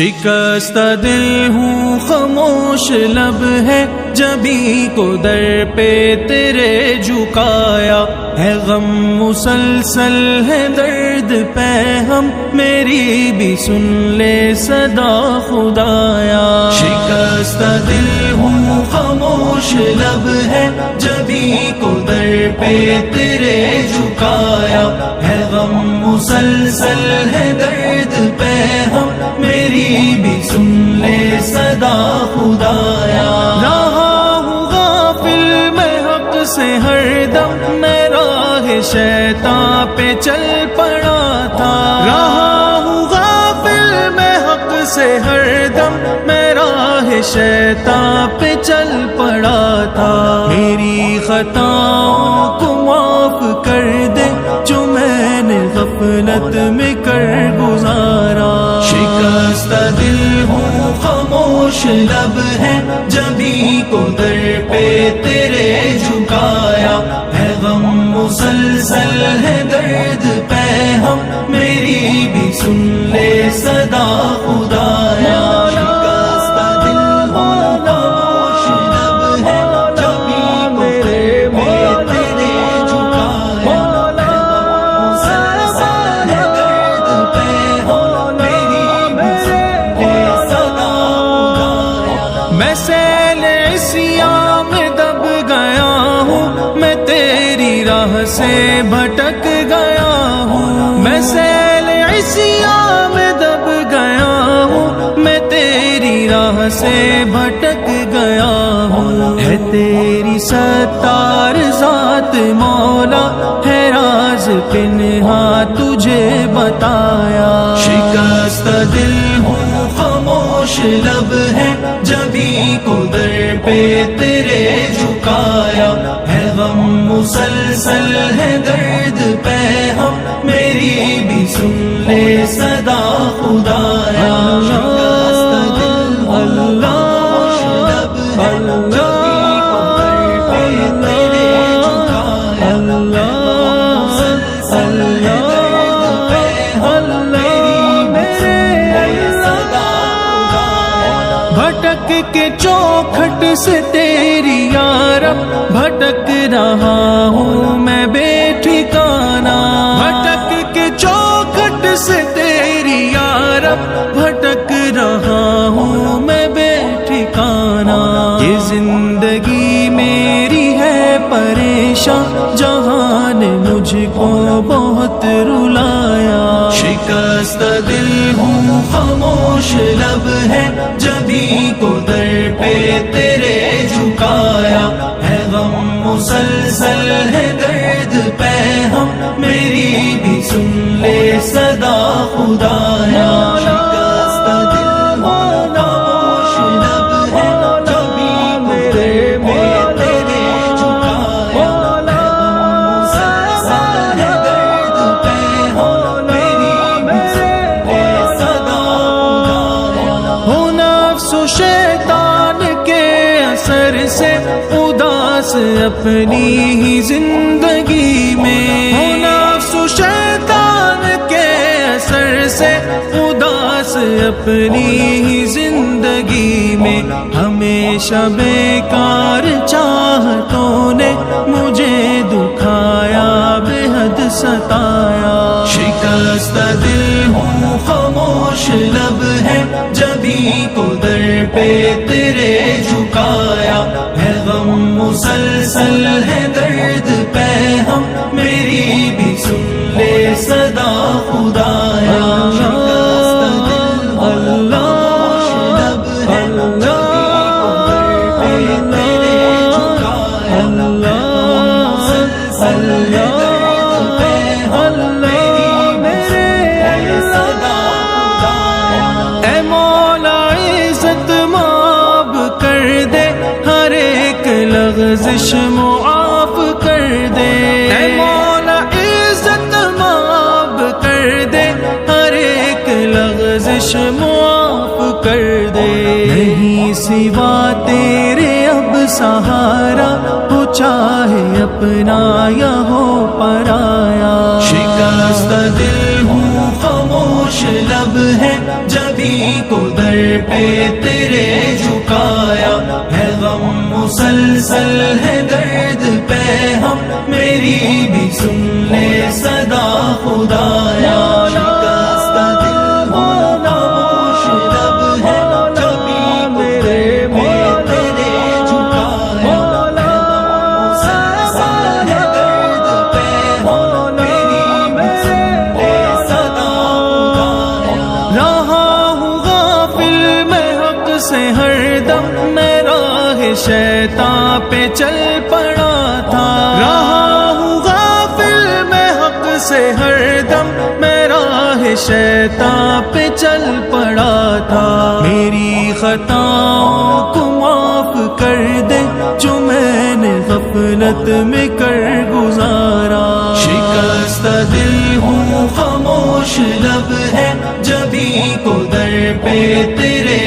شکستہ دل ہوں خاموش لب ہے جبھی کو در پہ تیرے جھکایا ہے غم مسلسل ہے درد پہ ہم میری بھی سن لے صدا خدایا شکستہ دل ہوں خاموش لب ہے جبھی کو در پہ تیرے جھکایا ہے غم مسلسل ہے درد پہ ہم میری بھی سن لے صدا خدایا رہا ہوں غافل میں حق سے ہر دم میں راہ شیطان پہ چل پڑا تھا رہا ہوں غافل میں حق سے ہر دم میں راہ شیطان پہ چل پڑا تھا میری خطاؤں کو معاف کر دے جو میں نے غفلت میں کر گزارا شکستہ دل ہوں خاموش لب ہے جبھی کو در پہ تیرے جھکایا ہے غم مسلسل ہے درد پہ ہم میری بھی سن لے صدا خدایا شکستہ دل ہوں خاموش لب ہے جبھی کو در پہ تیرے جھکایا ہے غم مسلسل ہے درد پہ ہم میری بھی سن لے صدا خدایا میں سیل عصیاں میں دب گیا ہوں میں تیری راہ سے بھٹک گیا ہوں میں سیل عصیاں میں دب گیا ہوں میں تیری راہ سے بھٹک گیا ہوں ہے تیری ستار ذات مولا ہے راز پنہا تجھے بتایا شکستہ دل ہوں خاموش لب ہے جبھی کو در پہ تیرے جھکایا ہے غم مسلسل ہے درد پہ ہم میری بھی سن لے صدا خدایا شکستہ دل ہوں خاموش لب ہے جبھی کو در پہ تیرے جھکایا ہے غم مسلسل ہے درد پہ ہم میری بھی سن لے صدا خدایا بھٹک کے چوکھٹ سے تیری یارب بھٹک رہا ہوں میں بے ٹھکانا بھٹک کے چوکھٹ سے تیری یارب بھٹک رہا ہوں میں بے ٹھکانا یہ زندگی میری ہے پریشان جہاں نے مجھ کو بہت رلایا شکستہ دل ہوں خاموش لب ہے جبھی کو در پہ تیرے جھکایا ہے غم مسلسل ہے درد پہ ہم میری بھی سن لے صدا خدایا شکستہ دل ہوں خاموش لب ہے جبھی کو در پہ تیرے جھکایا ہے غم مسلسل ہے درد پہ ہم میری بھی سن لے صدا خدایا ہو نفس و شیطان کے اثر سے اداس اپنی ہی زندگی میں ہو نفس و شیطان کے اثر سے اداس اپنی ہی زندگی میں ہمیشہ بیکار چاہتوں نے مجھے دکھایا بے حد ستایا شکستہ دل ہوں خاموش لب ہے جبھی کو در پہ تیرے جھکایا ہے غم مسلسل ہے درد پہ ہم میری بھی سن لے صدا خدایا شکستہ دل ہوں خاموش لب ہے جبھی کو در پہ تیرے جھکایا ہے غم مسلسل ہے درد پہ ہم میری بھی سن لے صدا خدایا اے مولا عزت معاف کر دے ہر ایک لغزش معاف کر دے اے مولا عزت معاف کر دے ہر ایک لغزش معاف کر دے نہیں سوا تیرے اب سہارا ہو چاہے اپنا یا ہو پرایا شکستہ دل ہوں خاموش خاموش لب ہے جبھی کو در پہ تیرے جھکایا ہے غم مسلسل ہے درد پہ ہم میری بھی سن لے صدا خدایا شکست دل ہو خاموش لب ہے جبھی کو در پہ تیرے جھکایا ہے غم مسلسل ہے درد پہ ہم میری بھی سن لے صدا خدایا رہا ہوں غافل میں حق سے ہر دم میں راہ شیطان پہ چل پڑا تھا رہا ہوں غافل میں حق سے ہر دم میں راہ شیطان پہ چل پڑا تھا میری خطاؤں کو معاف کر دے جو میں نے غفلت میں کر گزارا شکست دل ہوں خاموش لب ہے جبھی کو در پہ تیرے